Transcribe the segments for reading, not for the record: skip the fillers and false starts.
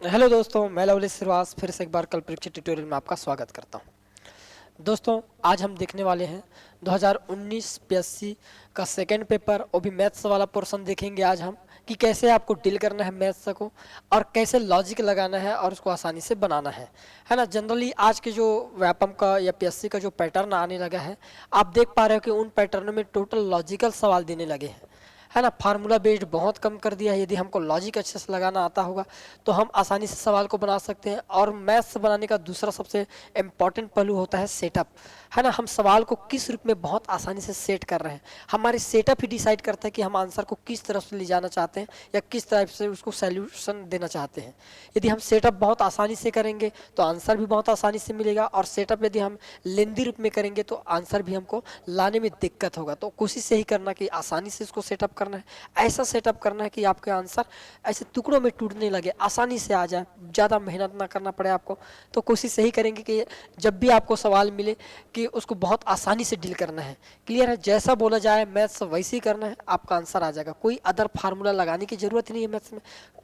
Hello दोस्तों, मैं lovely Shrivas फिर से एक बार कल परीक्षा ट्यूटोरियल में आपका स्वागत करता हूं। दोस्तों, आज हम देखने वाले हैं 2019 पीएससी का सेकंड पेपर और भी मैथ्स वाला पोर्शन देखेंगे आज हम कि कैसे आपको डील करना है मैथ्स को और कैसे लॉजिक लगाना है और उसको आसानी से बनाना है ना। जनरली आज के जो व्यापम का या पीएससी का जो पैटर्न आने लगा है, आप देख पा रहे हो कि उन पैटर्नों में टोटल लॉजिकल सवाल देने लगे हैं, है ना। फार्मूला बेस्ड बहुत कम कर दिया है। यदि हमको लॉजिक अच्छे से लगाना आता होगा तो हम आसानी से सवाल को बना सकते हैं। और मैथ्स बनाने का दूसरा सबसे इम्पॉर्टेंट पहलू होता है सेटअप, है ना। हम सवाल को किस रूप में बहुत आसानी से सेट कर रहे हैं, हमारे सेटअप ही डिसाइड करता है कि हम आंसर को किस तरफ से ले जाना चाहते हैं या किस तरह से उसको सॉल्यूशन देना चाहते हैं। यदि हम सेटअप बहुत आसानी से करेंगे तो आंसर भी बहुत आसानी से मिलेगा, और सेटअप यदि हम लेंदी रूप में करेंगे तो आंसर भी हमको लाने में दिक्कत होगा। तो कोशिश यही करना कि आसानी से इसको सेटअप करना है, ऐसा सेटअप करना है कि आपके आंसर ऐसे टुकड़ों में टूटने लगे, आसानी से आ जाए, ज़्यादा मेहनत ना करना पड़े आपको। तो कोशिश यही करेंगे कि जब भी आपको सवाल मिले कि उसको बहुत आसानी से डील करना है। क्लियर है? जैसा बोला जाए मैथ्स वैसे ही करना है, आपका आंसर आ जाएगा। कोई अदर फार्मूला लगाने की जरूरत नहीं है मैथ्स में।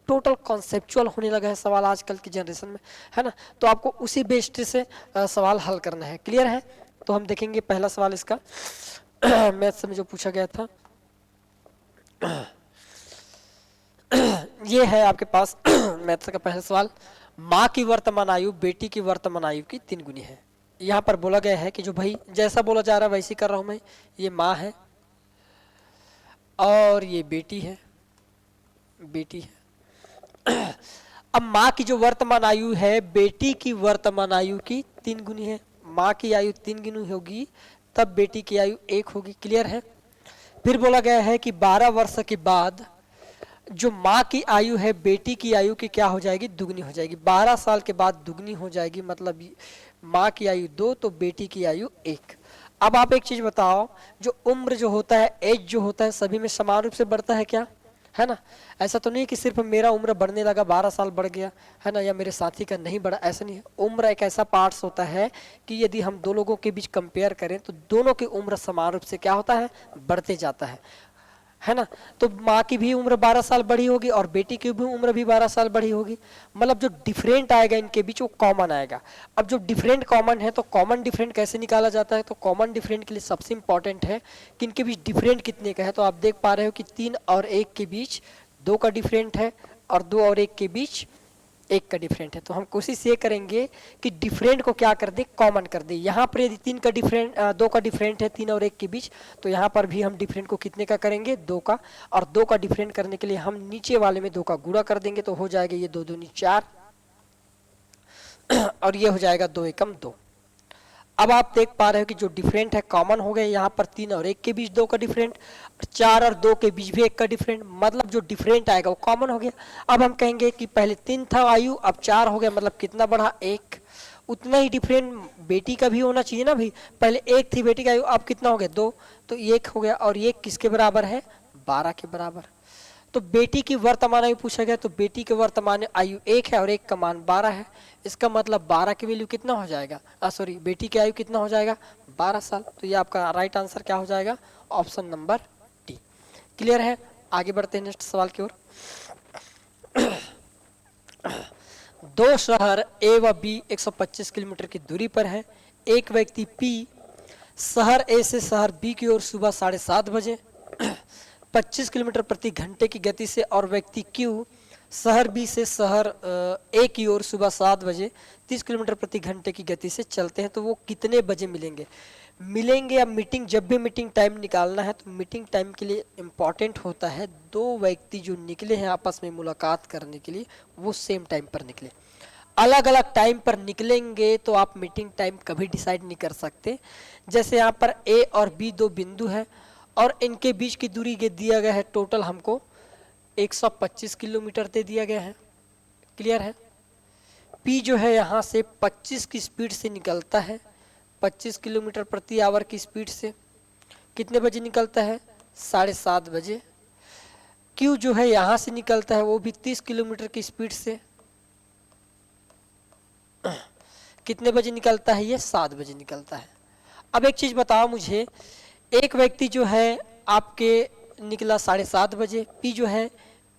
टोटल कॉन्सेप्चुअल होने लगा है सवाल आजकल की जनरेशन में, है ना। तो आपको उसी बेस्ड से सवाल हल करना है। क्लियर है? तो हम देखेंगे पहला सवाल इसका मैथ्स में जो पूछा गया था ये है आपके पास मैथ्स का पहला सवाल। माँ की वर्तमान आयु बेटी की वर्तमान आयु की 3 गुनी है। यहाँ पर बोला गया है कि जो भाई जैसा बोला जा रहा है वैसे कर रहा हूं मैं। ये माँ है और ये बेटी है, बेटी है। अब माँ की जो वर्तमान आयु है बेटी की वर्तमान आयु की 3 गुनी है। माँ की आयु 3 गुनी होगी तब बेटी की आयु 1 होगी। क्लियर है? फिर बोला गया है कि 12 वर्ष के बाद जो माँ की आयु है बेटी की आयु की क्या हो जाएगी? दुगनी हो जाएगी। 12 साल के बाद दुगनी हो जाएगी, मतलब माँ की आयु 2 तो बेटी की आयु 1। अब आप एक चीज बताओ, जो उम्र जो होता है, एज जो होता है, सभी में समान रूप से बढ़ता है क्या? है ना। ऐसा तो नहीं कि सिर्फ मेरा उम्र बढ़ने लगा 12 साल बढ़ गया, है ना, या मेरे साथी का नहीं बढ़ा, ऐसा नहीं है। उम्र एक ऐसा पार्ट्स होता है कि यदि हम दो लोगों के बीच कंपेयर करें तो दोनों की उम्र समान रूप से क्या होता है? बढ़ते जाता है ना। तो माँ की भी उम्र 12 साल बढ़ी होगी और बेटी की भी उम्र भी 12 साल बढ़ी होगी। मतलब जो डिफरेंट आएगा इनके बीच वो कॉमन आएगा। अब जो डिफरेंट कॉमन है तो कॉमन डिफरेंट कैसे निकाला जाता है? तो कॉमन डिफरेंट के लिए सबसे इंपॉर्टेंट है कि इनके बीच डिफरेंट कितने का है। तो आप देख पा रहे हो कि 3 और 1 के बीच 2 का डिफरेंट है और 2 और 1 के बीच 1 का डिफरेंट है। तो हम कोशिश ये करेंगे कि डिफरेंट को क्या कर दे? कॉमन कर दे। यहाँ पर यदि 3 का डिफरेंट 2 का डिफरेंट है 3 और 1 के बीच, तो यहाँ पर भी हम डिफरेंट को कितने का करेंगे? 2 का। और 2 का डिफरेंट करने के लिए हम नीचे वाले में 2 का गुणा कर देंगे तो हो जाएगा ये 2 दूनी 4 और ये हो जाएगा 2 एकम 2। अब आप देख पा रहे हो कि जो डिफरेंट है कॉमन हो गए। यहाँ पर 3 और 1 के बीच 2 का डिफरेंट, 4 और 2 के बीच भी 1 का डिफरेंट, मतलब जो डिफरेंट आएगा वो कॉमन हो गया। अब हम कहेंगे कि पहले 3 था आयु, अब 4 हो गया, मतलब कितना बढ़ा? 1। उतना ही डिफरेंट बेटी का भी होना चाहिए ना भाई। पहले 1 थी बेटी का आयु, अब कितना हो गया? 2, तो 1 हो गया। और ये किसके बराबर है? 12 के बराबर। तो बेटी की वर्तमान आयु पूछा गया तो बेटी की वर्तमान आयु 1 है और 1 का मान 12 है। इसका मतलब 12 की वैल्यू कितना हो जाएगा? सॉरी, बेटी की आयु कितना हो जाएगा? 12 साल। तो ये आपका राइट आंसर क्या हो जाएगा? Option number D. क्लियर है? आगे बढ़ते हैं नेक्स्ट सवाल की ओर। दो शहर ए व बी 125 किलोमीटर की दूरी पर है। एक व्यक्ति पी शहर ए से शहर बी की ओर सुबह 7:30 बजे 25 किलोमीटर प्रति घंटे की गति से और व्यक्ति क्यू शहर बी से शहर ए की ओर सुबह 7 बजे 30 किलोमीटर प्रति घंटे की गति से चलते हैं, तो वो कितने बजे मिलेंगे? या मीटिंग, जब भी मीटिंग टाइम निकालना है तो मीटिंग टाइम के लिए इम्पॉर्टेंट होता है दो व्यक्ति जो निकले हैं आपस में मुलाकात करने के लिए वो सेम टाइम पर निकले। अलग अलग टाइम पर निकलेंगे तो आप मीटिंग टाइम कभी डिसाइड नहीं कर सकते। जैसे यहाँ पर ए और बी 2 बिंदु है और इनके बीच की दूरी के दिया गया है टोटल हमको 125 किलोमीटर दे दिया गया है। क्लियर है? पी जो है यहाँ से 25 की स्पीड से निकलता है, 25 किलोमीटर प्रति आवर की स्पीड से। कितने बजे निकलता है? 7:30 बजे। क्यू जो है यहाँ से निकलता है वो भी 30 किलोमीटर की स्पीड से। कितने बजे निकलता है? ये 7 बजे निकलता है। अब एक चीज बताओ मुझे, एक व्यक्ति जो है आपके निकला 7:30 बजे, पी जो है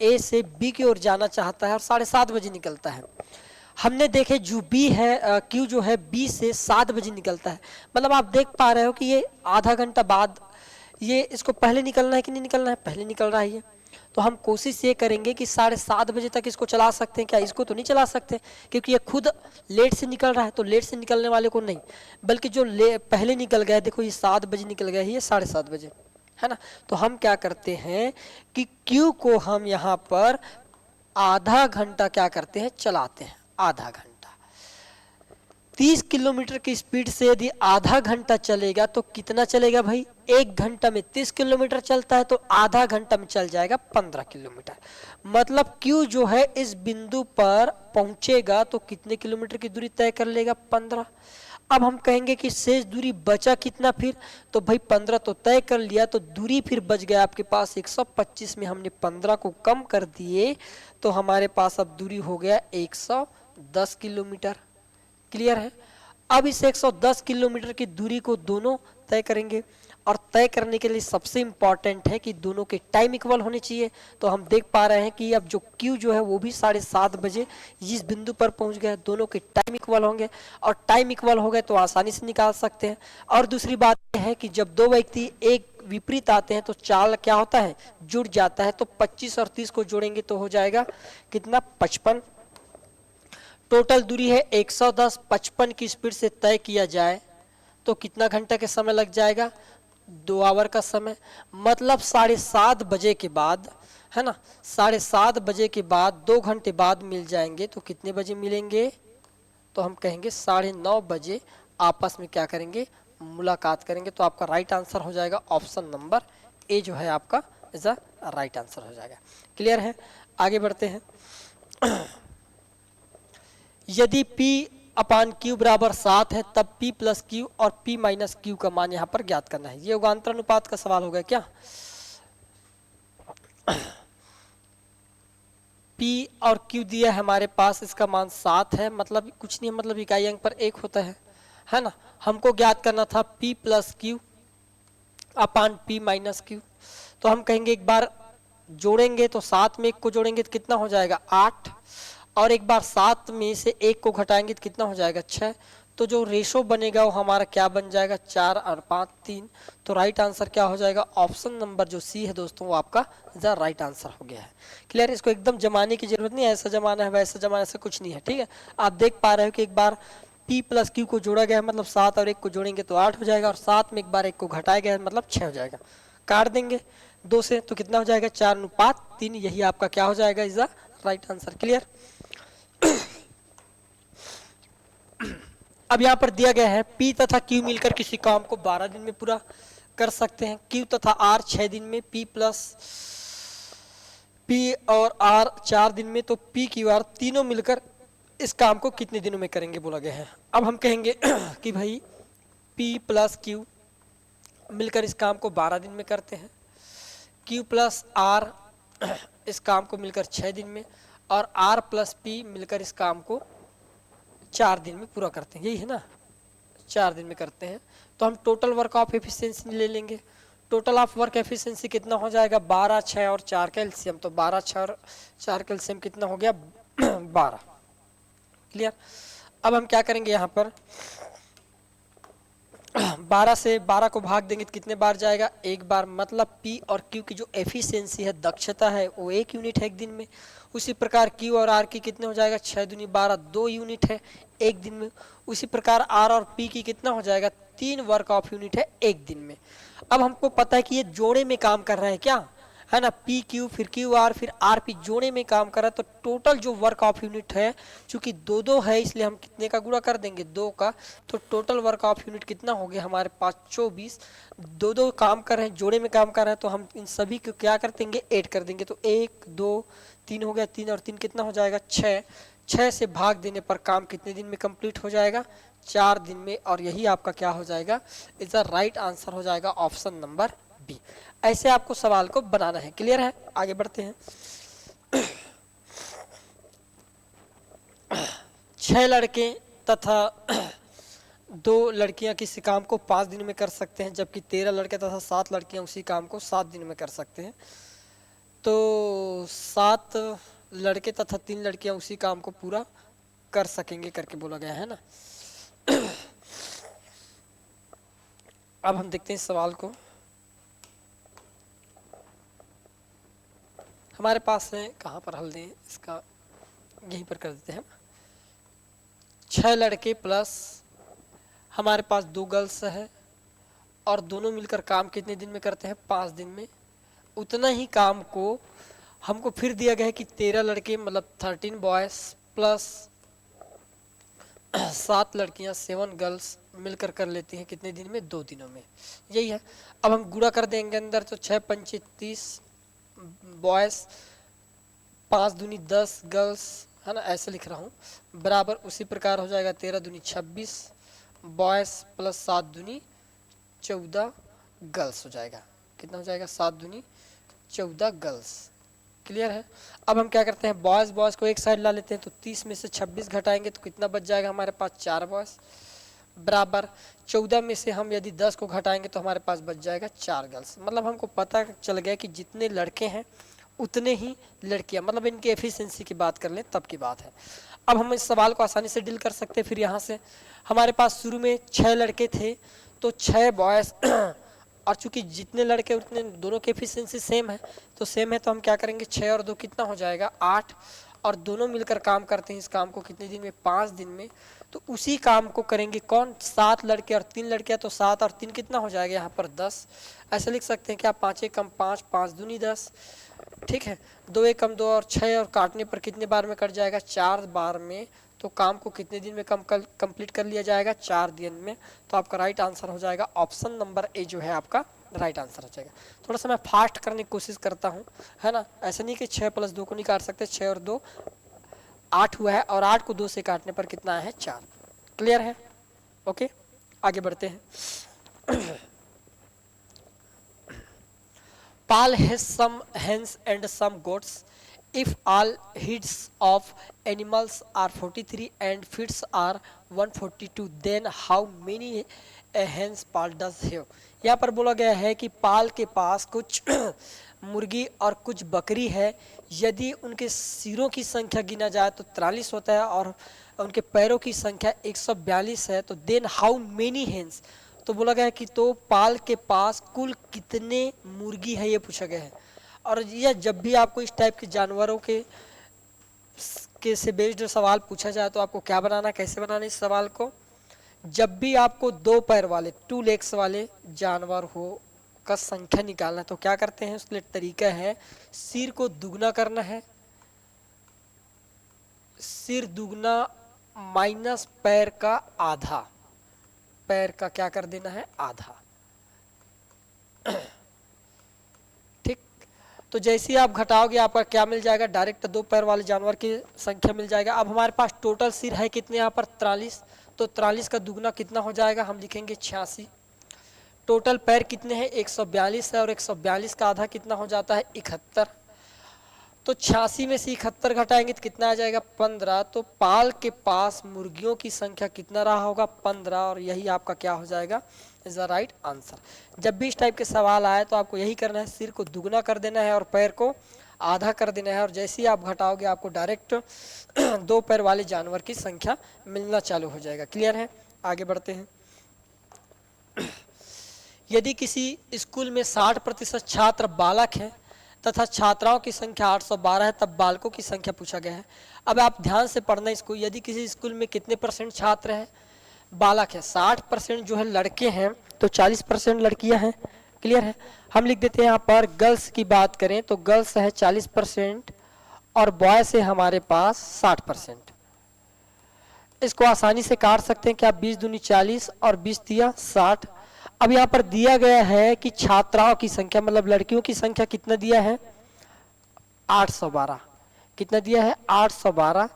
ए से बी की ओर जाना चाहता है और 7:30 बजे निकलता है। हमने देखे जो बी है क्यू जो है बी से 7 बजे निकलता है, मतलब आप देख पा रहे हो कि ये आधा घंटा बाद, ये इसको पहले निकलना है कि नहीं निकलना है, पहले निकल रहा है ये। तो हम कोशिश ये करेंगे कि 7:30 बजे तक इसको चला सकते हैं क्या, इसको तो नहीं चला सकते क्योंकि ये खुद लेट से निकल रहा है, तो लेट से निकलने वाले को नहीं, बल्कि जो पहले निकल गया, देखो ये 7 बजे निकल गया, ये 7:30 बजे है ना। तो हम क्या करते हैं कि क्यू को हम यहाँ पर आधा घंटा क्या करते हैं, चलाते हैं, आधा घंटा। 30 किलोमीटर की स्पीड से यदि आधा घंटा चलेगा तो कितना चलेगा भाई, 1 घंटा में 30 किलोमीटर चलता है, तो आधा घंटा में चल जाएगा 15 किलोमीटर। मतलब क्यू जो है इस बिंदु पर पहुंचेगा तो कितने किलोमीटर की दूरी तय कर लेगा, 15। अब हम कहेंगे कि शेष दूरी बचा कितना फिर, तो भाई 15 तो तय कर लिया, तो दूरी फिर बच गया आपके पास 125 में हमने 15 को कम कर दिए, तो हमारे पास अब दूरी हो गया 110 किलोमीटर। क्लियर है। अब इस 110 किलोमीटर की दूरी को दोनों तय करेंगे, और तय करने के लिए सबसे इंपॉर्टेंट है कि दोनों के टाइम इक्वल होने चाहिए। तो हम देख पा रहे हैं कि अब जो क्यू जो है वो भी 7:30 बजे इस बिंदु पर पहुंच गया, दोनों के टाइम इक्वल होंगे, और टाइम इक्वल हो गए तो आसानी से निकाल सकते हैं। और दूसरी बात यह है कि जब दो व्यक्ति एक विपरीत आते हैं तो चाल क्या होता है, जुड़ जाता है। तो 25 और 30 को जोड़ेंगे तो हो जाएगा कितना, 55। टोटल दूरी है 110, 55 की स्पीड से तय किया जाए तो कितना घंटा के समय लग जाएगा, 2 आवर का समय। मतलब 7:30 बजे के बाद, है ना, 7:30 बजे के बाद 2 घंटे बाद मिल जाएंगे, तो कितने बजे मिलेंगे, तो हम कहेंगे 9:30 बजे आपस में क्या करेंगे, मुलाकात करेंगे। तो आपका राइट आंसर हो जाएगा ऑप्शन नंबर ए जो है आपका इज अ राइट आंसर हो जाएगा। क्लियर है। आगे बढ़ते हैं। यदि P अपान Q बराबर 7 है तब P प्लस Q और P माइनस Q का मान यहाँ पर ज्ञात करना है। ये युगांतर अनुपात का सवाल हो गया क्या। P और Q दिया है हमारे पास, इसका मान 7 है, मतलब कुछ नहीं है, मतलब इकाई अंक पर 1 होता है ना। हमको ज्ञात करना था P प्लस Q अपान P माइनस Q। तो हम कहेंगे एक बार जोड़ेंगे तो 7 में 1 को जोड़ेंगे तो कितना हो जाएगा, 8, और एक बार 7 में से 1 को घटाएंगे तो कितना हो जाएगा, 6। तो जो रेशो बनेगा वो हमारा क्या बन जाएगा, 4 और 5 3। तो राइट आंसर क्या हो जाएगा, ऑप्शन नंबर जो सी है दोस्तों वो आपका द राइट आंसर हो गया है। क्लियर। इसको एकदम जमाने की जरूरत नहीं है, ऐसा जमाना है वैसा जमाना, ऐसा कुछ नहीं है। ठीक है, आप देख पा रहे हो कि एक बार P प्लस Q को जोड़ा गया है, मतलब 7 और 1 को जोड़ेंगे तो 8 हो जाएगा, और 7 में एक बार 1 को घटाया गया है मतलब 6 हो जाएगा। काट देंगे 2 से तो कितना हो जाएगा, 4:3। यही आपका क्या हो जाएगा, is the right answer. Clear. अब यहाँ पर दिया गया है P तथा Q मिलकर किसी काम को 12 दिन में पूरा कर सकते हैं, Q तथा R 6 दिन में, P और R 4 दिन में, तो P Q R तीनों मिलकर इस काम को कितने दिनों में करेंगे बोला गया है। अब हम कहेंगे कि भाई P प्लस Q मिलकर इस काम को 12 दिन में करते हैं, Q प्लस R इस काम को मिलकर 6 दिन में, और R प्लस P मिलकर इस काम को 4 दिन में पूरा करते हैं। यही है ना, 4 दिन में करते हैं। तो हम टोटल वर्क ऑफ एफिशिएंसी ले लेंगे। टोटल ऑफ वर्क एफिशिएंसी कितना हो जाएगा, 12, 6 और 4 का एलसीएम, तो 12, 6 और 4 का एलसीएम कितना हो गया, 12। क्लियर। अब हम क्या करेंगे, यहाँ पर 12 से 12 को भाग देंगे तो कितने बार जाएगा, 1 बार। मतलब P और Q की जो एफिशिएंसी है, दक्षता है, वो 1 यूनिट है 1 दिन में। उसी प्रकार Q और R की कितने हो जाएगा, 6 दूनी 12, 2 यूनिट है 1 दिन में। उसी प्रकार R और P की कितना हो जाएगा, 3 वर्क ऑफ यूनिट है 1 दिन में। अब हमको पता है कि ये जोड़े में काम कर रहा है क्या, है ना, P Q फिर Q R फिर R P जोड़े में काम कर रहा है। तो टोटल जो वर्क ऑफ यूनिट है, चूंकि 2 है इसलिए हम कितने का गुणा कर देंगे, 2 का। तो टोटल वर्क ऑफ यूनिट कितना हो गया हमारे पास, 24। 2 काम कर रहे हैं, जोड़े में काम कर रहे हैं, तो हम इन सभी को क्या कर देंगे, ऐड कर देंगे। तो 1 2 3 हो गया, 3 और 3 कितना हो जाएगा, 6। 6 से भाग देने पर काम कितने दिन में कंप्लीट हो जाएगा, 4 दिन में। और यही आपका क्या हो जाएगा, इज द राइट आंसर हो जाएगा ऑप्शन नंबर बी। ऐसे आपको सवाल को बनाना है। क्लियर है। आगे बढ़ते हैं। 6 लड़के तथा 2 लड़कियां किसी काम को 5 दिन में कर सकते हैं, जबकि 13 लड़के तथा 7 लड़कियां उसी काम को 7 दिन में कर सकते हैं। तो 7 लड़के तथा 3 लड़कियां उसी काम को पूरा कर सकेंगे करके बोला गया है ना। अब हम देखते हैं इस सवाल को। हमारे पास है, कहाँ पर हल दें इसका, यहीं पर कर देते हैं। 6 लड़के प्लस हमारे पास 2 गर्ल्स है और दोनों मिलकर काम कितने दिन में करते हैं? 5 दिन में। उतना ही काम को हमको फिर दिया गया है कि 13 लड़के मतलब 13 बॉयज प्लस 7 लड़कियां 7 गर्ल्स मिलकर कर लेती हैं कितने दिन में? 2 दिनों में। यही है। अब हम गुणा कर देंगे अंदर, तो 6 पंचे 30 बॉयज, 5 दूनी 10 गर्ल्स, है ना, ऐसे लिख रहा हूँ, बराबर उसी प्रकार हो जाएगा 13 दूनी 26 बॉयज प्लस 7 दूनी 14 गर्ल्स हो जाएगा। कितना हो जाएगा? 7 दूनी 14 गर्ल्स। क्लियर है। अब हम क्या करते हैं, बॉयज को एक साइड ला लेते हैं, तो 30 में से 26 घटाएंगे तो कितना बच जाएगा हमारे पास? 4 बॉयज, बराबर 14 में से हम यदि 10 को घटाएंगे तो हमारे पास बच जाएगा 4 गर्ल्स। मतलब हमको पता चल गया कि जितने लड़के हैं उतने ही लड़कियां, मतलब इनकी एफिशिएंसी की बात कर लें तब की बात है। अब हम इस सवाल को आसानी से डील कर सकते हैं। फिर यहाँ से हमारे पास शुरू में 6 लड़के थे तो 6 बॉयज और चूंकि जितने लड़के उतने दोनों की एफिशिएंसी सेम है, तो सेम है तो हम क्या करेंगे, 6 और 2 कितना हो जाएगा? 8, और दोनों मिलकर काम करते हैं इस काम को कितने दिन में? 5 दिन में। तो उसी काम को करेंगे कौन? 7 लड़के और 3 लड़कियां, तो 7 और 3 कितना हो जाएगा यहाँ पर? 10। ऐसे लिख सकते हैं कि आप 5 कम 5, 5 दूनी 10, ठीक है। 2 एक कम 2 और 6, और काटने पर कितने बार में कट जाएगा? 4 बार में। तो काम को कितने दिन में कंप्लीट कर लिया जाएगा? 4 दिन में। तो आपका राइट आंसर हो जाएगा ऑप्शन नंबर ए जो है आपका राइट आंसर हो जाएगा। थोड़ा सा मैं फास्ट करने की कोशिश करता हूँ, है ना। ऐसा नहीं कि 6 + 2 को नहीं काट सकते, 6 और 2 8 हुआ है, और 8 को 2 से काटने पर कितना है? 4। क्लियर है। ओके, आगे बढ़ते हैं। Paul has some hens and some goats. If all heads of animals are 43 and feet are 142, then how many hens Paul does have? यहाँ पर बोला गया है कि पाल के पास कुछ मुर्गी और कुछ बकरी है। यदि उनके सिरों की संख्या गिना जाए तो 43 होता है और उनके पैरों की संख्या 142 है। तो देन हाउ मेनी हेन्स, तो बोला गया है कि तो पाल के पास कुल कितने मुर्गी है, ये पूछा गया है। और यह जब भी आपको इस टाइप के जानवरों के से बेस्ड सवाल पूछा जाए तो आपको क्या बनाना, कैसे बनाना इस सवाल को? जब भी आपको 2 पैर वाले 2 लेग्स वाले जानवर हो का संख्या निकालना है तो क्या करते हैं? उसके लिए तरीका है, सिर को दुगना करना है, सिर दुगना माइनस पैर का आधा, पैर का क्या कर देना है? आधा। ठीक, तो जैसे ही आप घटाओगे आपका क्या मिल जाएगा? डायरेक्ट 2 पैर वाले जानवर की संख्या मिल जाएगा। अब हमारे पास टोटल सिर है कितने यहाँ पर? 43, तो 43 का दुगना कितना हो जाएगा? हम लिखेंगे 86। टोटल पैर कितने हैं? 142 है, और 142 का आधा कितना हो जाता है? 71। तो 86 में से 71 घटाएंगे तो कितना आ जाएगा? 15। तो पाल के पास मुर्गियों की संख्या कितना रहा होगा? 15, और यही आपका क्या हो जाएगा? Is the right answer. जब भी इस टाइप के सवाल आए तो आपको यही करना है, सिर को दुगना कर देना है और पैर को आधा कर देना है, और जैसे ही आप घटाओगे आपको डायरेक्ट 2 पैर वाले जानवर की संख्या मिलना चालू हो जाएगा। क्लियर है। आगे बढ़ते हैं। यदि किसी स्कूल में 60% छात्र बालक हैं तथा छात्राओं की संख्या 812 है, तब बालकों की संख्या पूछा गया है। अब आप ध्यान से पढ़ना इसको। यदि किसी स्कूल में कितने % छात्र हैं? बालक है। 60% जो है लड़के हैं तो 40% लड़कियां हैं। क्लियर है। हम लिख देते हैं यहाँ पर, गर्ल्स की बात करें तो गर्ल्स है 40% और बॉयज है हमारे पास 60%। इसको आसानी से काट सकते हैं क्या? 20 दूनी 40 और 20 तिया 60। अब यहाँ पर दिया गया है कि छात्राओं की संख्या मतलब लड़कियों की संख्या कितना दिया है? 812। कितना दिया है? 812।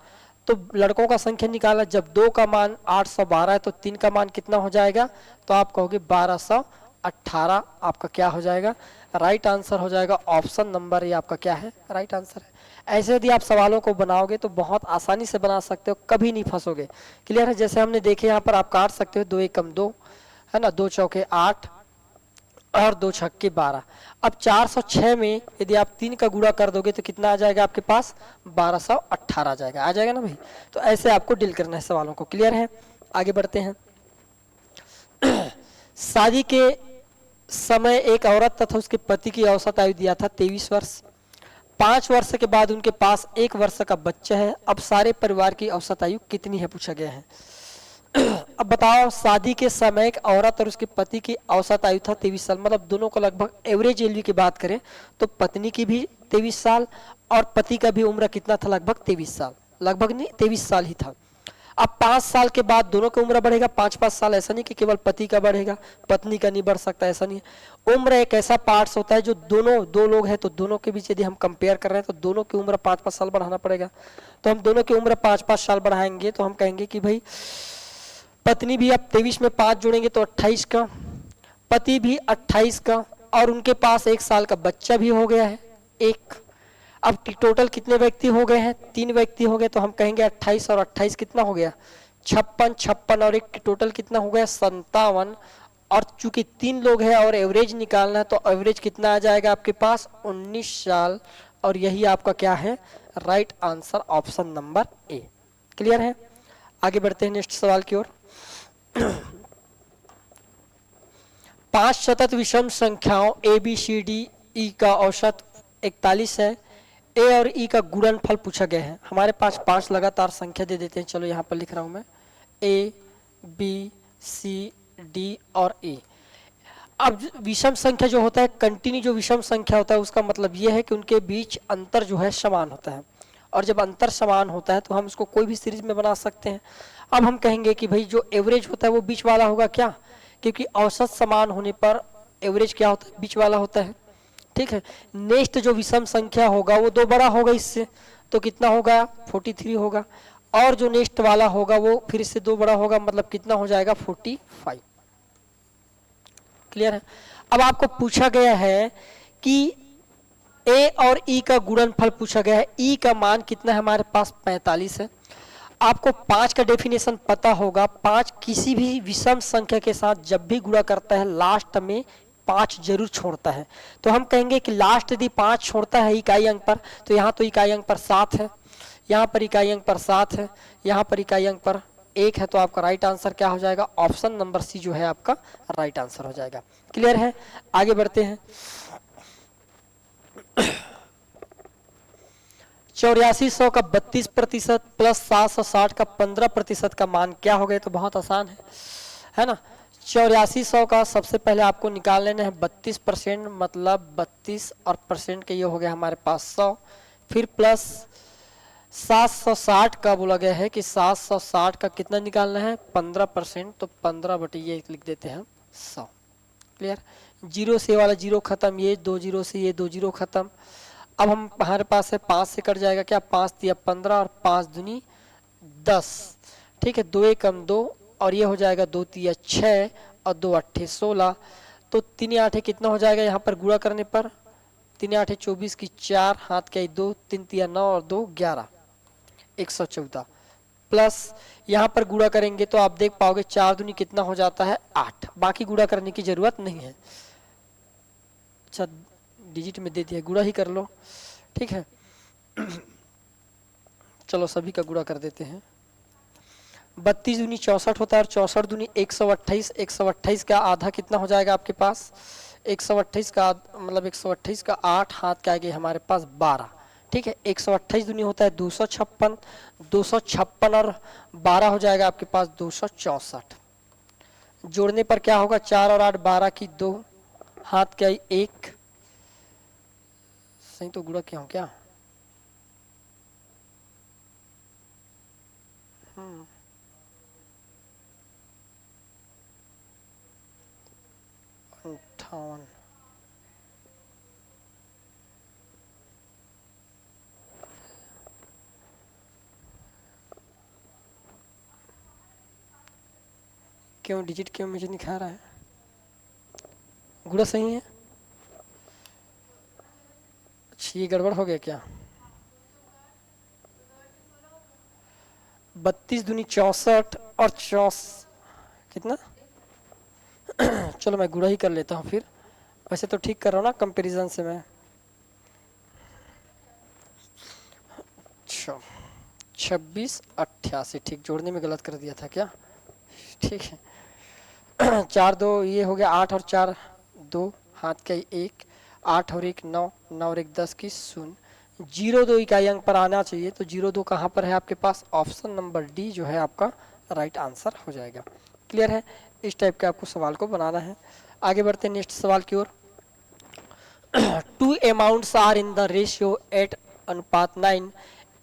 तो लड़कों का संख्या निकाला, जब 2 का मान 812 है तो 3 का मान कितना हो जाएगा? तो आप कहोगे 1218। आपका क्या हो जाएगा? राइट आंसर हो जाएगा ऑप्शन नंबर, ये आपका क्या है? राइट आंसर है। ऐसे यदि आप सवालों को बनाओगे तो बहुत आसानी से बना सकते हो, कभी नहीं फंसोगे। क्लियर है। जैसे हमने देखे यहाँ पर आप काट सकते हो, 2 एकम 2 है ना, 2 चौके 8 और 2 छक्के 12। अब 406 में यदि आप 3 का गुणा कर दोगे तो कितना आ जाएगा आपके पास, 1218 आ जाएगा। आ जाएगा ना भाई। तो ऐसे आपको डील करना है सवालों को। क्लियर है? आगे बढ़ते हैं। शादी के समय एक औरत तथा उसके पति की औसत आयु दिया था 23 वर्ष। 5 वर्ष के बाद उनके पास 1 वर्ष का बच्चा है। अब सारे परिवार की औसत आयु कितनी है, पूछा गया है। अब बताओ, शादी के समय एक औरत और उसके पति की औसत आयु था 23 साल, मतलब दोनों को लगभग एवरेज एज की बात करें तो पत्नी की भी 23 साल और पति का भी उम्र कितना था, लगभग 23 साल। लगभग नहीं, 23 साल ही था। अब 5 साल के बाद दोनों का उम्र बढ़ेगा 5-5 साल। ऐसा नहीं कि केवल पति का बढ़ेगा, पत्नी का नहीं बढ़ सकता, ऐसा नहीं है। उम्र एक ऐसा पार्ट्स होता है जो दो लोग हैं तो दोनों के बीच यदि हम कंपेयर कर रहे हैं तो दोनों की उम्र 5-5 साल बढ़ाना पड़ेगा। तो हम दोनों की उम्र 5-5 साल बढ़ाएंगे तो हम कहेंगे कि भाई पत्नी भी अब 23 में 5 जोड़ेंगे तो 28 का, पति भी 28 का, और उनके पास 1 साल का बच्चा भी हो गया है, एक। अब टोटल कितने व्यक्ति हो गए हैं, 3 व्यक्ति हो गए। तो हम कहेंगे 28 और 28 कितना हो गया, 56 और एक टोटल कितना हो गया, 57। और चूंकि 3 लोग हैं और एवरेज निकालना है तो एवरेज कितना आ जाएगा आपके पास, 19 साल। और यही आपका क्या है, right answer, option number A. Clear है? आगे बढ़ते हैं नेक्स्ट सवाल की ओर। 5 सतत विषम संख्याओं A B C D E का औसत 41 है। ए और ई का गुणनफल पूछा गया है। हमारे पास 5 लगातार संख्या दे देते हैं। चलो यहाँ पर लिख रहा हूँ मैं, ए बी सी डी और ई। अब विषम संख्या जो होता है, कंटिन्यू जो विषम संख्या होता है, उसका मतलब यह है कि उनके बीच अंतर जो है समान होता है। और जब अंतर समान होता है तो हम उसको कोई भी सीरीज में बना सकते हैं। अब हम कहेंगे कि भाई जो एवरेज होता है वो बीच वाला होगा, क्या? क्योंकि औसत समान होने पर एवरेज क्या होता है, बीच वाला होता है। ठीक है। नेक्स्ट जो विषम संख्या होगा वो 2 बड़ा होगा इससे, तो कितना होगा, 43 होगा। और जो नेक्स्ट वाला होगा वो फिर इससे 2 बड़ा होगा, मतलब कितना हो जाएगा, 45। क्लियर है? अब आपको पूछा गया है कि ए और ई का गुणनफल पूछा गया है। ई का मान कितना है हमारे पास, 45 है। आपको 5 का डेफिनेशन पता होगा। 5 किसी भी विषम संख्या के साथ जब भी गुणा करता है लास्ट में 5 जरूर छोड़ता है। तो हम कहेंगे कि लास्ट यदि 5 छोड़ता है इकाई अंक पर, तो यहाँ तो इकाई अंक पर 7 है, यहाँ पर इकाई अंक पर 7 है, यहाँ पर इकाई अंक पर 1 है। तो आपका राइट आंसर क्या हो जाएगा, ऑप्शन नंबर सी जो है आपका राइट आंसर हो जाएगा। क्लियर है? आगे बढ़ते हैं। 8400 का 32% प्लस 760 का 15% का मान क्या हो गया? तो बहुत आसान है ना। 8400 का सबसे पहले आपको निकाल लेना है 32%, मतलब 32 और परसेंट के ये हो गया हमारे पास 100। फिर प्लस 760 का बोला गया है कि 760 का कितना निकालना है, 15%, तो 15 बटे ये लिख देते हैं 100। क्लियर? जीरो से वाला जीरो खत्म, ये 2 जीरो से ये 2 जीरो खत्म। अब हम हमारे पास है 5 से कट जाएगा क्या, 5 तिया 15 और 5 दूनी 10। ठीक है, 2 एकम 2 और ये हो जाएगा 2 तिया 6 और 2 अट्ठे 16। तो 3 आठे कितना हो जाएगा यहाँ पर गुणा करने पर, 3 आठे 24 की 4, हाथ क्या 2, 3 तिया 9 और 2 11, 114। प्लस यहाँ पर गुणा करेंगे तो आप देख पाओगे 4 दूनी कितना हो जाता है 8। बाकी गुणा करने की जरूरत नहीं है। अच्छा, डिजिट में दे दिया, गुणा ही कर लो। ठीक है, चलो सभी का गुणा कर देते हैं। 32 दूनी 64 होता है और 64 दूनी 128। 128 का आधा कितना हो जाएगा आपके पास, 128 का मतलब 128 का 8, हाथ का आगे हमारे पास 12। ठीक है, 128 दूनी होता है 256, 256 और 12 हो जाएगा आपके पास 264। जोड़ने पर क्या होगा, 4 और 8 12 की 2, हाथ क्या 1। सही तो गुणा किया हूं क्या, अंठावन। क्यों डिजिट क्यों मुझे नहीं खा रहा है, गुणा सही है। अच्छा, ये गड़बड़ हो गया क्या, 32 दूनी 64 और 64 कितना चलो मैं गुणा ही कर लेता हूँ फिर। वैसे तो ठीक कर रहा हूँ ना कंपैरिजन से मैं। अच्छा 26 88, ठीक, जोड़ने में गलत कर दिया था क्या, ठीक है। 4 2 ये हो गया 8 और 4 2, हाथ का 1, 8 और 1 9, 9 और 1 10 की 0, 0 2 इकाई अंक पर आना चाहिए। तो 0 2 कहाँ पर है आपके पास, ऑप्शन नंबर डी जो है आपका राइट आंसर हो जाएगा। क्लियर है, इस टाइप के आपको सवाल को बनाना है। आगे बढ़ते हैं नेक्स्ट सवाल की ओर। Two amounts are in the ratio 8:9,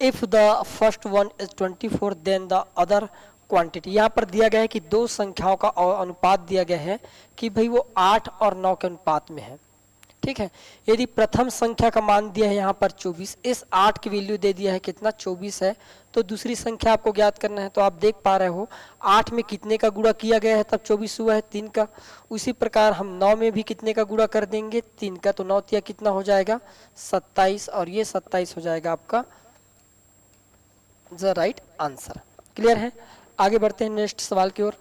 if the first one is 24 then the other quantity. यहाँ पर दिया गया है कि दो संख्याओं का अनुपात दिया गया है कि भाई वो 8 और 9 के अनुपात में है, ठीक है। यदि प्रथम संख्या का मान दिया है यहाँ पर 24, इस 8 की वैल्यू दे दिया है कितना 24 है, तो दूसरी संख्या आपको ज्ञात करना है। तो आप देख पा रहे हो 8 में कितने का गुणा किया गया है तब 24 हुआ है, 3 का। उसी प्रकार हम 9 में भी कितने का गुणा कर देंगे, 3 का। तो 9 तिया कितना हो जाएगा 27, और ये 27 हो जाएगा आपका द राइट आंसर। क्लियर है, आगे बढ़ते हैं नेक्स्ट सवाल की ओर।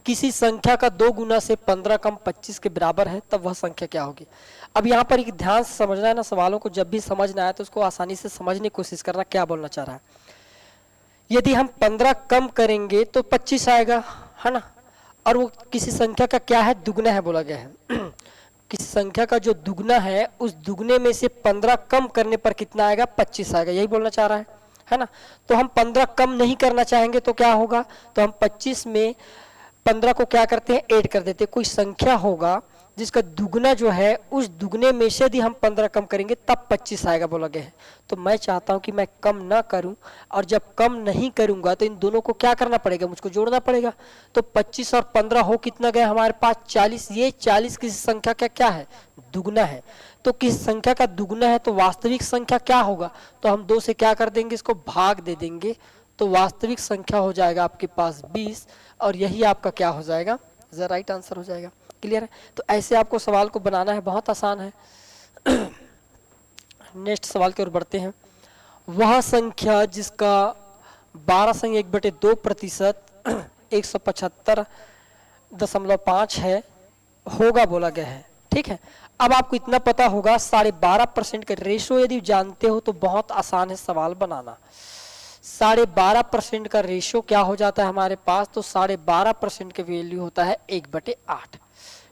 किसी संख्या का 2 गुना से 15 कम 25 के बराबर है, तब वह संख्या क्या होगी। अब यहाँ पर एक ध्यान से समझना है ना, सवालों को जब भी समझना है तो उसको आसानी से समझने की कोशिश करना क्या बोलना चाह रहा है। यदि हम 15 कम करेंगे तो 25 आएगा, है ना, और वो किसी संख्या का क्या है, दुगना है बोला गया है। किसी संख्या का जो दुगना है उस दुगने में से 15 कम करने पर कितना आएगा, 25 आएगा, यही बोलना चाह रहा है ना। तो हम 15 कम नहीं करना चाहेंगे तो क्या होगा, तो हम 25 में 15 को क्या करते हैं, ऐड कर देते हैं। कोई संख्या होगा जिसका दुगना जो है उस दुगने में से यदि हम 15 कम करेंगे तब 25 आएगा बोला गया है। तो मैं चाहता हूं कि मैं कम ना करूं, और जब कम नहीं करूंगा तो इन दोनों को क्या करना पड़ेगा, मुझको जोड़ना पड़ेगा। तो 25 और 15 हो कितना गया हमारे पास 40। ये 40 किसी संख्या का क्या है, दुगना है। तो किसी संख्या का दुगना है तो वास्तविक संख्या क्या होगा, तो हम 2 से क्या कर देंगे, इसको भाग दे देंगे। तो वास्तविक संख्या हो जाएगा आपके पास 20, और यही आपका क्या हो जाएगा, द राइट आंसर हो जाएगा। क्लियर है, तो ऐसे आपको सवाल को बनाना है, बहुत आसान है। नेक्स्ट सवाल की ओर बढ़ते हैं। वह संख्या जिसका 12/2% 175.5 है होगा बोला गया है, ठीक है। अब आपको इतना पता होगा 12.5% का रेशो यदि जानते हो तो बहुत आसान है सवाल बनाना। 12.5% का रेशियो क्या हो जाता है हमारे पास, तो 12.5% का वैल्यू होता है 1/8,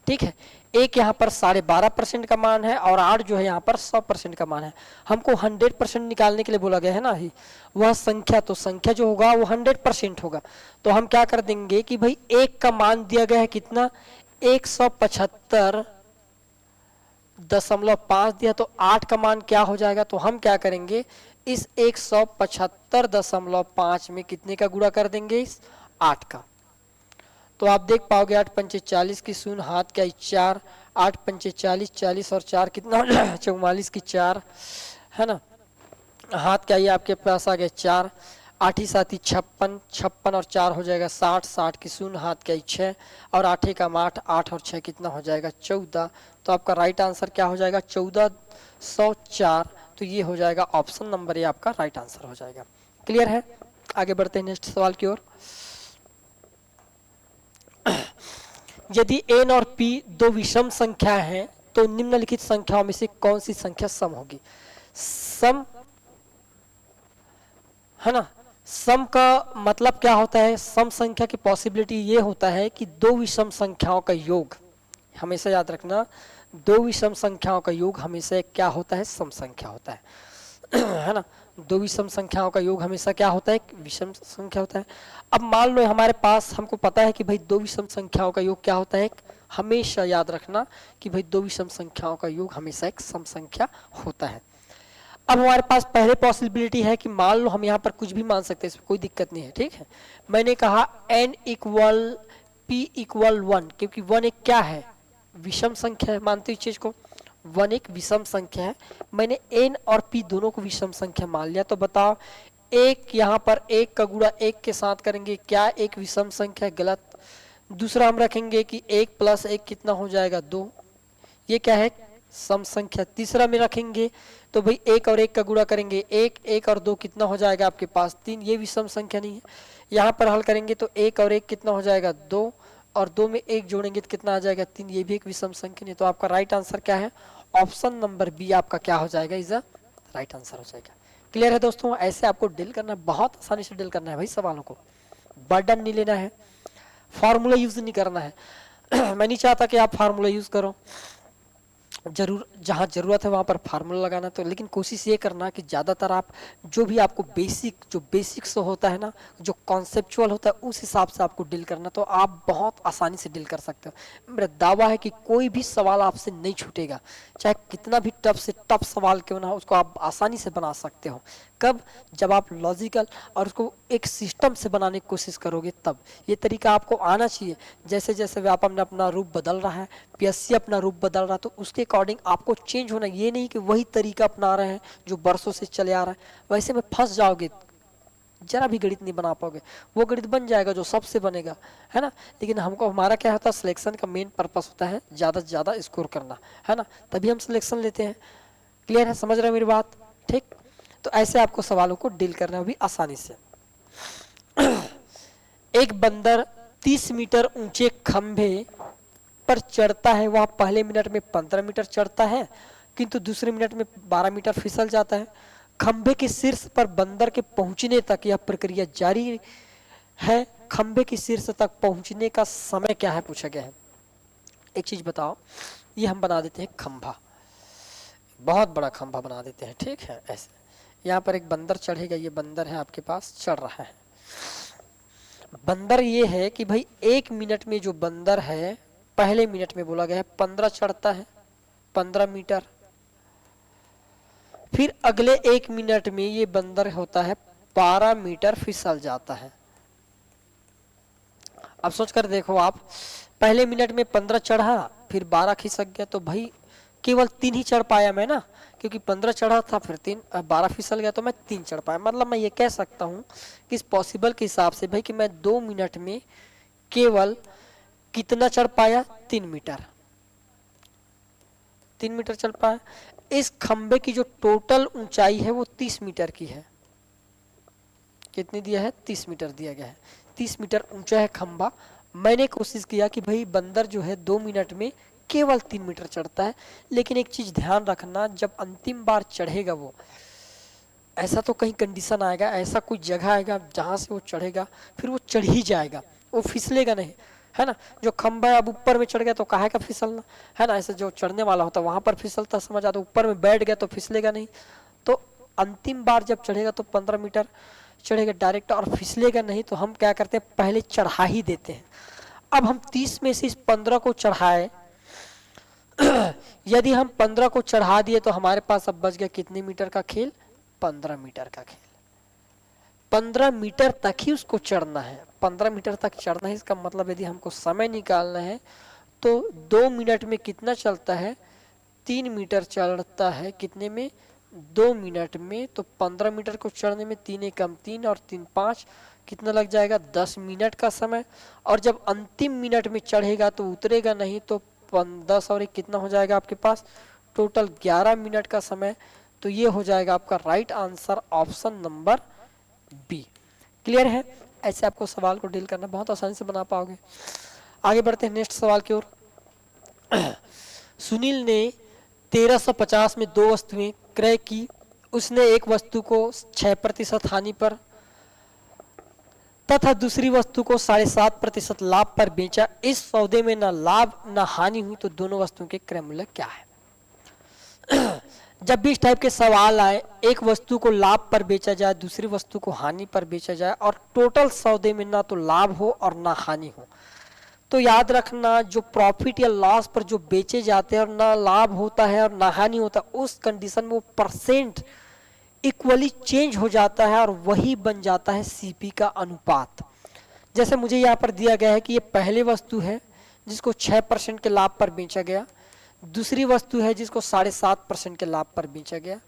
ठीक है। एक यहाँ पर 12.5% का मान है और 8 जो है यहाँ पर 100% का मान है। हमको 100% निकालने के लिए बोला गया है ना ही, वह संख्या, तो संख्या जो होगा वो 100% होगा। तो हम क्या कर देंगे कि भाई 1 का मान दिया गया है कितना, 175.5 दिया, तो 8 का मान क्या हो जाएगा, तो हम क्या करेंगे, इस 175.5 में कितने का गुणा कर देंगे, इस 8 का। तो आप देख पाओगे 8 पंचे 40 की 0, हाथ क्या 4, 8 पंचे 40, 40 और 4 कितना 44 की 4, है ना। हाथ क्या ये आपके पास आ गया 4, 8 ही 7 ही 56, 56 और 4 हो जाएगा 60, 60 की 0, हाथ क्या 6, और 8 का 8, 8 और 6 कितना हो जाएगा 14। तो आपका राइट आंसर क्या हो जाएगा 1404। तो ये हो जाएगा ऑप्शन नंबर, ये आपका राइट आंसर हो जाएगा। क्लियर है, आगे बढ़ते हैं नेक्स्ट सवाल की ओर। यदि n और p दो विषम संख्या हैं तो निम्नलिखित संख्याओं में से कौन सी संख्या सम होगी। सम, है ना, सम का मतलब क्या होता है, सम संख्या की पॉसिबिलिटी ये होता है कि दो विषम संख्याओं का योग, हमेशा याद रखना, दो विषम संख्याओं का योग हमेशा क्या होता है, सम संख्या होता है, है ना। दो विषम संख्याओं का योग हमेशा क्या होता है, विषम संख्या होता है। अब मान लो हमारे पास, हमको पता है कि भाई दो विषम संख्याओं का योग क्या होता है, हमेशा याद रखना कि भाई दो विषम संख्याओं का योग हमेशा एक सम संख्या होता है। अब हमारे पास पहले पॉसिबिलिटी है कि मान लो हम यहाँ पर कुछ भी मान सकते हैं, इसमें कोई दिक्कत नहीं है, ठीक है। मैंने कहा n = p = 1, क्योंकि 1 एक क्या है, विषम संख्या है, मानते हो इस चीज को, 1 एक विषम संख्या है। मैंने n और p दोनों को विषम संख्या मान लिया। तो बताओ, एक यहाँ पर 1 का गुणा 1 के साथ करेंगे, क्या एक विषम संख्या, गलत। दूसरा हम रखेंगे कि 1 + 1 कितना हो जाएगा 2, ये क्या है, सम संख्या। तीसरा में रखेंगे तो भाई 1 और 1 का गुणा करेंगे, 1 1 और 2 कितना हो जाएगा आपके पास 3, ये विषम संख्या नहीं है। यहाँ पर हल करेंगे तो 1 और 1 कितना हो जाएगा 2, और 2 में 1 जोड़ेंगे तो कितना आ जाएगा 3, ये भी एक विषम संख्या नहीं। तो आपका राइट आंसर क्या है, ऑप्शन नंबर बी आपका क्या हो जाएगा, इज अ राइट आंसर हो जाएगा। क्लियर है दोस्तों, ऐसे आपको डील करना है, बहुत आसानी से डील करना है भाई, सवालों को बर्डन नहीं लेना है, फार्मूला यूज नहीं करना है। मैं नहीं चाहता कि आप फार्मूला यूज करो, जरूर जहाँ जरूरत है वहाँ पर फार्मूला लगाना, तो लेकिन कोशिश ये करना कि ज़्यादातर आप जो भी आपको बेसिक्स होता है ना, जो कॉन्सेप्चुअल होता है, उस हिसाब से आपको डील करना, तो आप बहुत आसानी से डील कर सकते हो। मेरा दावा है कि कोई भी सवाल आपसे नहीं छूटेगा, चाहे कितना भी टफ से टफ सवाल क्यों ना हो, उसको आप आसानी से बना सकते हो। कब, जब आप लॉजिकल और उसको एक सिस्टम से बनाने की कोशिश करोगे, तब ये तरीका आपको आना चाहिए। जैसे जैसे व्यापम ने अपना रूप बदल रहा है, पीएससी अपना रूप बदल रहा है, तो उसके अकॉर्डिंग आपको चेंज होना, ये नहीं कि वही तरीका अपना रहे हैं जो बरसों से चले आ रहा है, वैसे में फंस जाओगे, जरा भी गणित नहीं बना पाओगे। वो गणित बन जाएगा जो सबसे बनेगा, है ना। लेकिन हमको, हमारा क्या होता है, सिलेक्शन का मेन पर्पस होता है ज़्यादा से ज़्यादा स्कोर करना, है ना, तभी हम सिलेक्शन लेते हैं। क्लियर है, समझ रहे हो मेरी बात, ठीक। तो ऐसे आपको सवालों को डील करना भी आसानी से। एक बंदर 30 मीटर ऊंचे खंभे पर चढ़ता है, वह पहले मिनट में 15 मीटर चढ़ता है, किंतु दूसरे मिनट में 12 मीटर फिसल जाता है। खंभे के शीर्ष पर बंदर के पहुंचने तक यह प्रक्रिया जारी है। खंभे के शीर्ष तक पहुंचने का समय क्या है, पूछा गया है। एक चीज बताओ, ये हम बना देते हैं खंभा, बहुत बड़ा खंभा बना देते हैं, ठीक है। ऐसे यहाँ पर एक बंदर चढ़ेगा, ये बंदर है आपके पास, चढ़ रहा है। बंदर ये है कि भाई 1 मिनट में जो बंदर है, पहले मिनट में बोला गया है 15 चढ़ता है, 15 मीटर। फिर अगले 1 मिनट में ये बंदर होता है 12 मीटर फिसल जाता है। अब सोच कर देखो आप, पहले मिनट में 15 चढ़ा, फिर 12 खिसक गया, तो भाई केवल 3 ही चढ़ पाया मैं ना, क्योंकि 15 चढ़ा था, फिर 12 फिसल गया, तो मैं 3 चढ़ पाया। मतलब मैं ये कह सकता हूँ कि इस पॉसिबल के हिसाब से भाई कि मैं 2 मिनट में केवल कितना चढ़ पाया, 3 मीटर, 3 मीटर चढ़ पाया। इस खंबे की जो टोटल ऊंचाई है वो 30 मीटर की है। कितनी दिया है, 30 मीटर दिया गया है। 30 मीटर ऊंचा है खंबा। मैंने कोशिश किया कि भाई बंदर जो है 2 मिनट में केवल 3 मीटर चढ़ता है, लेकिन एक चीज ध्यान रखना, जब अंतिम बार चढ़ेगा वो, ऐसा तो कहीं कंडीशन आएगा, ऐसा कोई जगह आएगा जहां से वो चढ़ेगा, फिर वो चढ़ ही जाएगा, वो फिसलेगा नहीं, है ना। जो खंभा है, अब ऊपर में चढ़ गया तो काहे का फिसलना, है ना। ऐसे जो चढ़ने वाला होता है वहां पर फिसलता, समझ आता, ऊपर में बैठ गया तो फिसलेगा नहीं। तो अंतिम बार जब चढ़ेगा तो 15 मीटर चढ़ेगा डायरेक्ट और फिसलेगा नहीं। तो हम क्या करते हैं, पहले चढ़ा ही देते हैं। अब हम 30 में से इस 15 को चढ़ाए, यदि हम 15 को चढ़ा दिए तो हमारे पास अब बच गया कितने मीटर का खेल, 15 मीटर का खेल। 15 मीटर तक ही उसको चढ़ना है, 15 मीटर तक चढ़ना है। इसका मतलब यदि हमको समय निकालना है तो 2 मिनट में कितना चलता है, 3 मीटर चढ़ता है, कितने में, 2 मिनट में। तो 15 मीटर को चढ़ने में 3 एकम 3 और 3 5, कितना लग जाएगा, 10 मिनट का समय। और जब अंतिम मिनट में चढ़ेगा तो उतरेगा नहीं, तो 10 और 1 कितना हो जाएगा आपके पास, टोटल 11 मिनट का समय। तो ये हो जाएगा आपका right answer, option number B. Clear है, ऐसे आपको सवाल को डील करना बहुत आसानी से बना पाओगे। आगे बढ़ते हैं नेक्स्ट सवाल की ओर। सुनील ने 1350 में 2 वस्तुएं क्रय की। उसने एक वस्तु को 6% हानि पर तथा दूसरी वस्तु को 7.5% लाभ पर बेचा। इस सौदे में न लाभ न हानि हुई, तो दोनों वस्तुओं के क्रय मूल्य क्या है। जब भी इस टाइप के सवाल आए, एक वस्तु को लाभ पर बेचा जाए, दूसरी वस्तु को हानि पर बेचा जाए, और टोटल सौदे में ना तो लाभ हो और ना हानि हो, तो याद रखना, जो प्रॉफिट या लॉस पर जो बेचे जाते हैं और ना लाभ होता है और ना हानि होता है, उस कंडीशन में वो परसेंट इक्वली चेंज हो जाता है और वही बन जाता है सीपी का अनुपात। जैसे मुझे यहाँ पर दिया गया है कि ये पहले वस्तु है जिसको 6% के लाभ पर बेचा गया, दूसरी वस्तु है जिसको 7.5% के लाभ पर बेचा गया।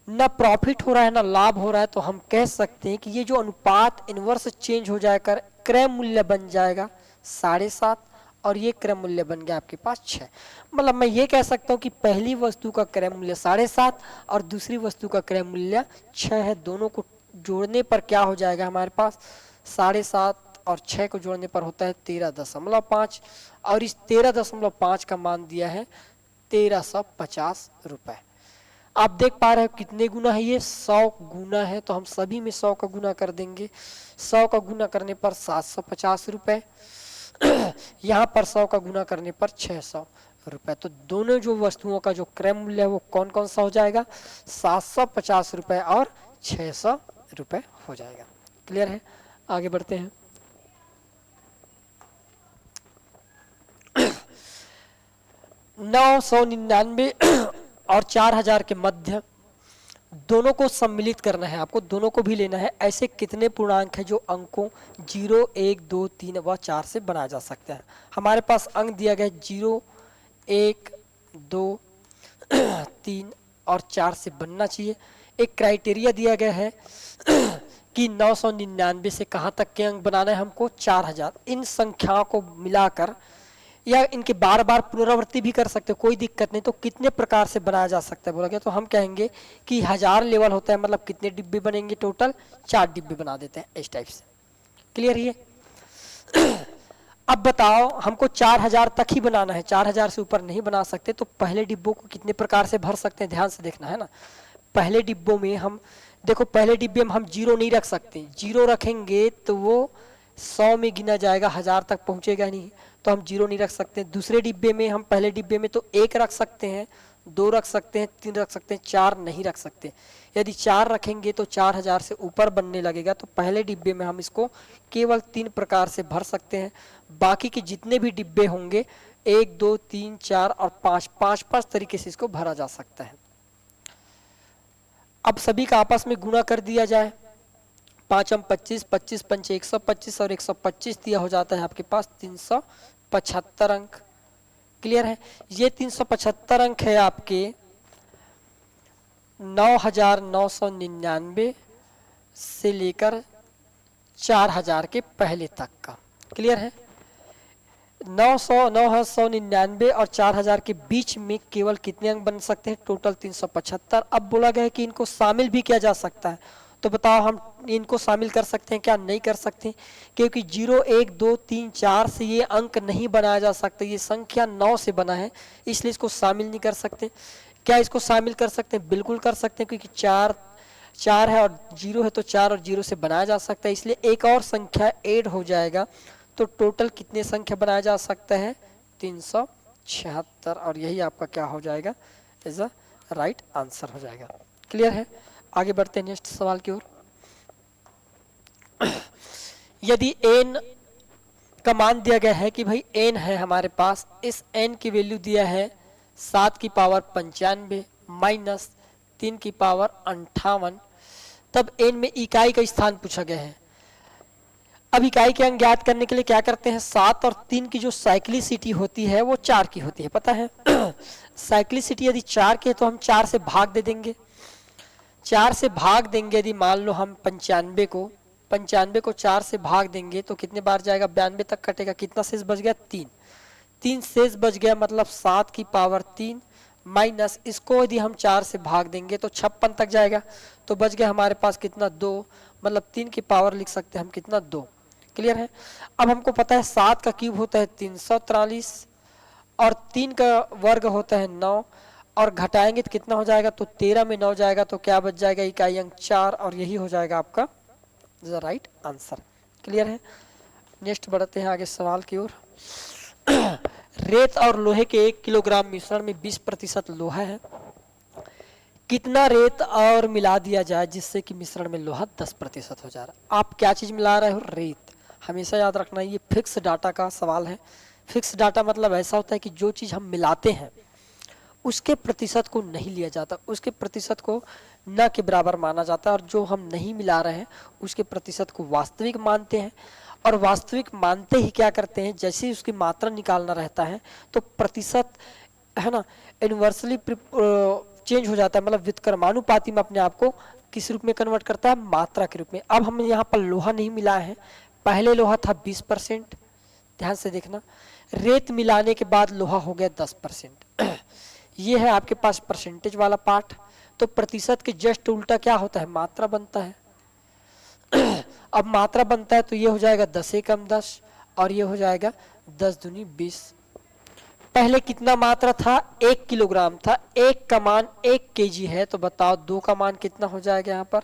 ना प्रॉफिट हो रहा है ना लाभ हो रहा है, तो हम कह सकते हैं कि ये जो अनुपात इनवर्स चेंज हो जाकर क्रय मूल्य बन जाएगा 7.5 और ये क्रय मूल्य बन गया आपके पास 6। मतलब मैं ये कह सकता हूँ कि पहली वस्तु का क्रय मूल्य 7.5 और दूसरी वस्तु का क्रय मूल्य 6 है। दोनों को जोड़ने पर क्या हो जाएगा हमारे पास, 7.5 और 6 को जोड़ने पर होता है 13.5 और इस 13.5 का मान दिया है 1350 रुपए। आप देख पा रहे हो कितने गुना है, ये 100 गुना है, तो हम सभी में 100 का गुना कर देंगे। 100 का गुना करने पर 750 रुपए, यहाँ पर 100 का गुना करने पर 600 रुपए। तो दोनों जो वस्तुओं का जो क्रय मूल्य है वो कौन कौन सा हो जाएगा, 750 रुपए और 600 रुपए हो जाएगा। क्लियर है, आगे बढ़ते हैं। नौ 999 और 4000 के मध्य दोनों को सम्मिलित करना है, आपको दोनों को भी लेना है। ऐसे कितने पूर्णांक है जो अंकों 0, 1, 2, 3 व 4 से बनाया जा सकता है। हमारे पास अंक दिया गया 0, 1, 2, 3 और 4 से बनना चाहिए। एक क्राइटेरिया दिया गया है कि 999 से कहाँ तक के अंक बनाना है हमको, 4000। इन संख्याओं को मिलाकर या इनके बार बार पुनरावृत्ति भी कर सकते हो, कोई दिक्कत नहीं। तो कितने प्रकार से बनाया जा सकता है बोला गया, तो हम कहेंगे कि 1000 लेवल होता है, मतलब कितने डिब्बे बनेंगे, टोटल 4 डिब्बे बना देते हैं इस टाइप से। क्लियर है। अब बताओ हमको 4000 तक ही बनाना है, 4000 से ऊपर नहीं बना सकते। तो पहले डिब्बों को कितने प्रकार से भर सकते हैं, ध्यान से देखना है ना। पहले डिब्बों में हम देखो, पहले डिब्बे में हम 0 नहीं रख सकते, 0 रखेंगे तो वो 100 में गिना जाएगा, 1000 तक पहुंचेगा नहीं, तो हम 0 नहीं रख सकते। दूसरे डिब्बे में हम पहले डिब्बे में तो 1 रख सकते हैं, 2 रख सकते हैं, 3 रख सकते हैं, 4 नहीं रख सकते। यदि 4 रखेंगे तो 4000 से ऊपर बनने लगेगा। तो पहले डिब्बे में हम इसको केवल 3 प्रकार से भर सकते हैं। बाकी के जितने भी डिब्बे होंगे 1, 2, 3, 4 और 5, 5 तरीके से इसको भरा जा सकता है। अब सभी का आपस में गुणा कर दिया जाए, 5 25, 25 पंच 125 और 125 दिया हो जाता है आपके पास 375 अंक। क्लियर है। ये 375 अंक है आपके 9999 से लेकर 4000 के पहले तक का। क्लियर है। 999 और 4000 के बीच में केवल कितने अंक बन सकते हैं, टोटल 375। अब बोला गया है कि इनको शामिल भी किया जा सकता है, तो बताओ हम इनको शामिल कर सकते हैं क्या, नहीं कर सकते, क्योंकि 0, 1, 2, 3, 4 से ये अंक नहीं बनाया जा सकता। ये संख्या 9 से बना है, इसलिए इसको शामिल नहीं कर सकते। क्या इसको शामिल कर सकते हैं, बिल्कुल कर सकते हैं, क्योंकि 4 है और 0 है, तो 4 और 0 से बनाया जा सकता है। इसलिए एक और संख्या ऐड हो जाएगा, तो टोटल कितने संख्या बनाया जा सकता है, 376। और यही आपका क्या हो जाएगा, इज अ राइट आंसर हो जाएगा। क्लियर है। आगे बढ़ते हैं नेक्स्ट सवाल की ओर। यदि n का मान दिया गया है कि भाई n है हमारे पास, इस n की वैल्यू दिया है 7 की पावर 95 माइनस 3 की पावर 58, तब n में इकाई का स्थान पूछा गया है। अब इकाई के अंक ज्ञात करने के लिए क्या करते हैं, 7 और 3 की जो साइक्लिसिटी होती है वो 4 की होती है, पता है। साइक्लिसिटी यदि 4 की है तो हम 4 से भाग दे देंगे, 4 से भाग देंगे। यदि मान लो हम 95 को 4 से भाग देंगे तो कितने बार जाएगा, 92 तक कटेगा, कितना शेष बच गया, 3 शेष बच गया, मतलब 7 की पावर 3 माइनस इसको यदि हम 4 से भाग देंगे तो 56 तक जाएगा, तो बच गया हमारे पास कितना, 2, मतलब 3 की पावर लिख सकते हैं हम कितना, 2। क्लियर है। अब हमको पता है 7 का क्यूब होता है 343 और 3 का वर्ग होता है 9, और घटाएंगे तो कितना हो जाएगा, तो 13 में 9 जाएगा, तो क्या बच जाएगा, इकाई अंक 4, और यही हो जाएगा आपका राइट आंसर। क्लियर है। नेक्स्ट बढ़ते हैं आगे सवाल की ओर। रेत और लोहे के 1 किलोग्राम मिश्रण में 20% लोहा है, कितना रेत और मिला दिया जाए जिससे कि मिश्रण में लोहा 10% हो जा रहा है। आप क्या चीज मिला रहे हो, रेत। हमेशा याद रखना ये फिक्स डाटा का सवाल है। फिक्स डाटा मतलब ऐसा होता है कि जो चीज हम मिलाते हैं उसके प्रतिशत को नहीं लिया जाता, उसके प्रतिशत को न के बराबर माना जाता है, और जो हम नहीं मिला रहे हैं उसके प्रतिशत को वास्तविक मानते हैं। और वास्तविक मानते ही क्या करते हैं, जैसे ही उसकी मात्रा निकालना रहता है तो प्रतिशत है ना इनवर्सली चेंज हो जाता है, मतलब व्युत्क्रमानुपाती में अपने आप को किस रूप में कन्वर्ट करता है, मात्रा के रूप में। अब हम यहाँ पर लोहा नहीं मिला है, पहले लोहा था 20%, ध्यान से देखना, रेत मिलाने के बाद लोहा हो गया 10%। ये है आपके पास परसेंटेज वाला पार्ट। तो प्रतिशत के जस्ट उल्टा क्या होता है, मात्रा बनता है। अब मात्रा बनता है तो ये हो जाएगा 10 एकम 10 और ये हो जाएगा 10 दूनी 20। पहले कितना मात्रा था, 1 किलोग्राम था, 1 का मान 1 केजी है, तो बताओ 2 का मान कितना हो जाएगा यहाँ पर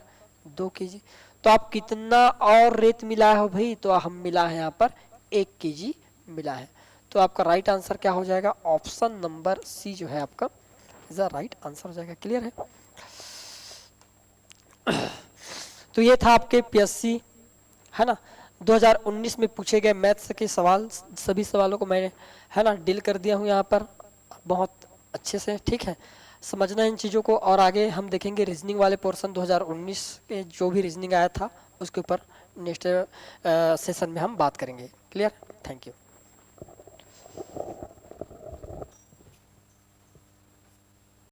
2 केजी। तो आप कितना और रेत मिला है भाई, तो हम मिला है यहाँ पर 1 केजी मिला है। तो आपका राइट आंसर क्या हो जाएगा, ऑप्शन नंबर सी जो है आपका इज राइट आंसर हो जाएगा। क्लियर है। तो ये था आपके पीएससी है ना 2019 में पूछे गए मैथ्स के सवाल। सभी सवालों को मैंने है ना डील कर दिया हूँ यहाँ पर बहुत अच्छे से। ठीक है, समझना इन चीज़ों को, और आगे हम देखेंगे रीजनिंग वाले पोर्शन 2019 के जो भी रीजनिंग आया था उसके ऊपर नेक्स्ट सेशन में हम बात करेंगे। Clear, thank you.